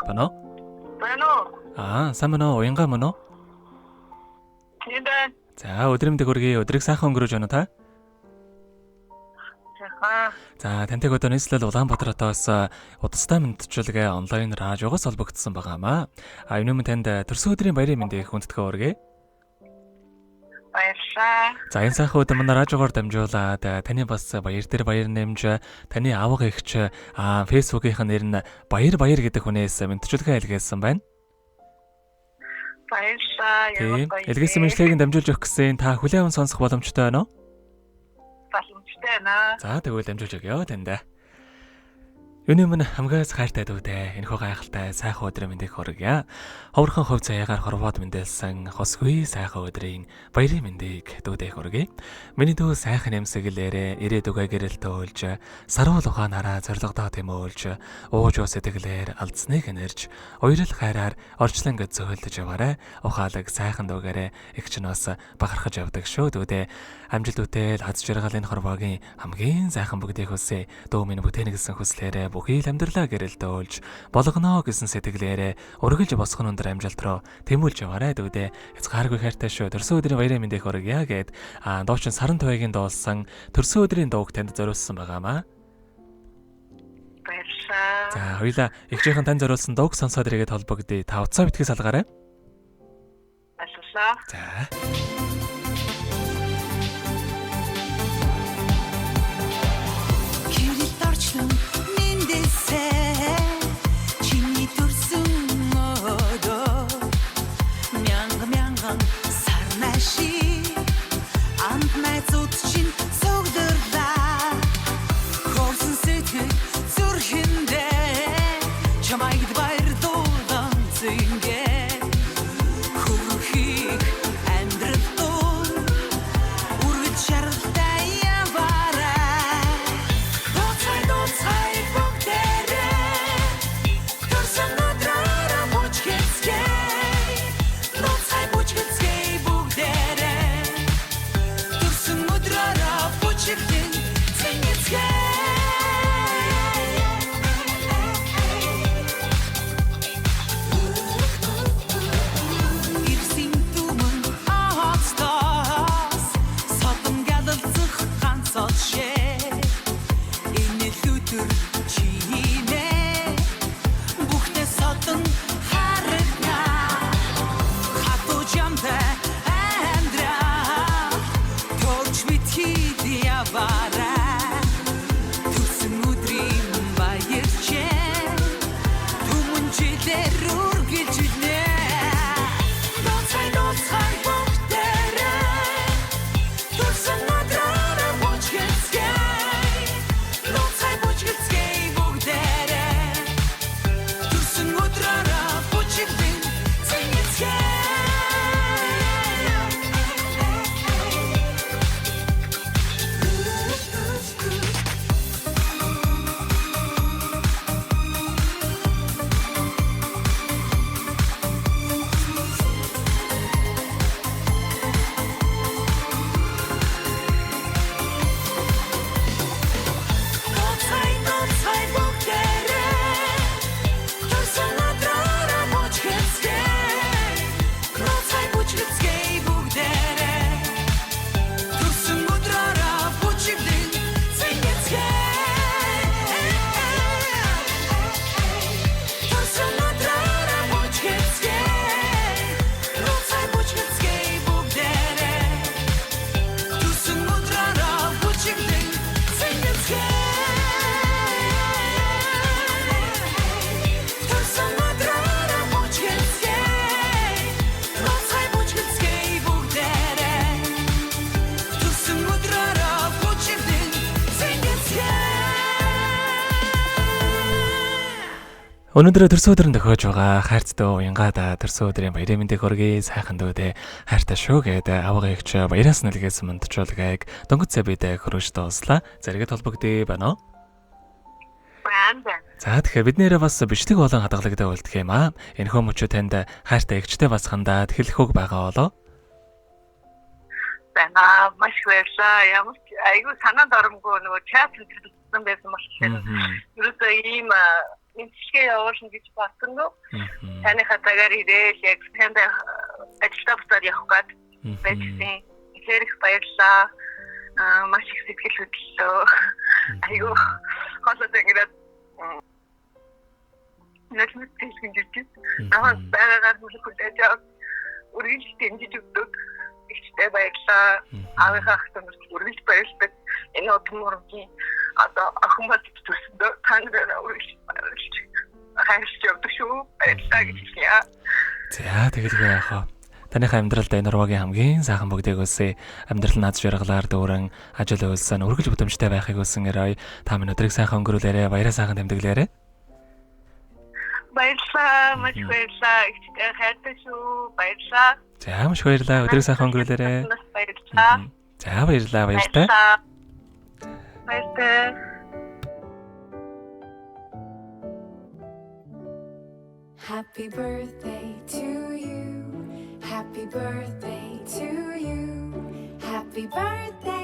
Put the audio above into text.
Байна уу? Байна уу? Сайн байна уу? Уянгаа мөн үү? Тийм байна. За, өдрөмдөг хүргэе. Өдрийг сайхан өнгөрөөж байна уу та? За. За, тантай одоо нийслэл Улаанбаатаратаас удастай мэдчилгээ онлайн радиогоос холбогдсон байгаамаа. Энэ юм танд төрсөн өдрийн баярын мэндийг хүндэтгэн хүргэе. Баярлалаа. За, энэ сайхан өдөр манай радиогоор дамжуулаад таны бас баяр дээр баяр нэмж, таны аав эгч Facebook-ийн нэр нь Баяр гэдэг хүнээс мэдчилгээ илгээсэн байна. Баярлалаа. Илгээсэн мэдлэгийг дамжуулж өгөх гэсэн та хүлээвэн сонсох боломжтой байна уу? Боломжтой байна. За, тэгвэл дамжуулж өгье танд. Юуны минь хамгаас хайртай дүүдээ энэхүү гайхалтай сайхан өдрийн мэндийг хүргье. Ховорхон хувь цаягаар хорвоод мэндэлсэн хосгүй сайхан өдрийн баярын мэндийг дүүдээ хүргье. Миний дүү сайхан нэмсэглээрээ ирээд үгээ гэрэл төөлж, саруул ухаанаараа зоригдоо тэмөөлж, ууж ус сэтгэлээр алдсныг нэрж, уярал хайраар орчлон гэж зөөлдөж яваарэ. Ухаалаг сайхан дүүгээрээ эгчнөөс бахархаж явдаг шүү дүүдээ. Амжилт үтэл хаз жаргалын хорвоогийн хамгийн сайхан бүгдийг хүсье. Дүү минь бүтээнэ гэсэн хүслээрээ бүхий л амьдралаа гэрэлтөөлж болгоно гэсэн сэтгэлээрээ ургилж босгон өндөр амжилт руу тэмүүлж яваарэ дүүдээ. Хязгааргүй хайртай шүү. Төрсөн өдрийн баярын мэндийг хүргье гэд дуучин Саран Туяагийн дуулсан төрсөн өдрийн дууг танд зориулсан байгаамаа. Баярлалаа. За, хоёлаа эгчийнхэн танд зориулсан дууг сонсоод ирээд холбогдъё. Та утсаа битгий салгаарай. Баярлалаа. За. Өнөөдөр төрсөн өдрөнд тохиож байгаа хайрцтай уянгаад төрсөн өдрийн баярын мэндийг хүргэе. Сайхан дүүдээ хайртай шүү гэдэг авгаа эгч баяраас нэлгээсэн мандчуулгааг дөнгөж цай бидээ хөрөж дууслаа. Зэрэгэд холбогдъё байна уу? Байна. За тэгэхээр бид нэрээ бас бичлэг болон хадгалагтай болдох юм аа. Энэхүү мөчөө танд хайртай эгчтэй бас хандаад хэлэх үг байгаа болоо. Байна. Маш баярлалаа. Ямар айгүй санаанд оромгүй нөгөө чат хэлсэн байсан болохоор ерөөсөө ийм Инчгээ явуулна гэж бодсон нөө. Таны хатагаар ирээл яг танд ажилдаа буцаад явах гээд байсан. Тэгэхээр их баярлаа. Маш их сэтгэл хөдлөлөө. Айгуу хоолой ингэж Начнут хэлгэнжиж намайг байгаагаар хүлээж аваад үргэлж дэмжиж өгдөг. Ихтэй баярлаа. Аавынхаа хатамд үргэлж баярлалаа. Энэ өдрийн одоо охин бат төсөндөө тандаа үргэлж баярлж хайрч явдаг шүү. Баярлалаа гэж хэлье. За тэгээд яахаа. Таныхаа амьдралд энэ урвагийн хамгийн сайхан бүгдийг өсөе. Амьдрал над жаргалаар дүүрэн ажил үйлсэн үргэлж бүдэмжтэй байхыг хүсэнгээрэй. Та минь өдрийг сайхан өнгөрүүлээрэй. Баяраа сайхан тэмдэглээрэй. Баярлалаа. Маш баярлалаа. Ихтэй хайртай шүү. Баярлалаа. За маш баярлалаа. Өдрийг сайхан өнгөрүүлээрэй. Баярлалаа. За баярлалаа. Баяртай. Баяртай. Happy birthday to you. Happy birthday to you. Happy birthday.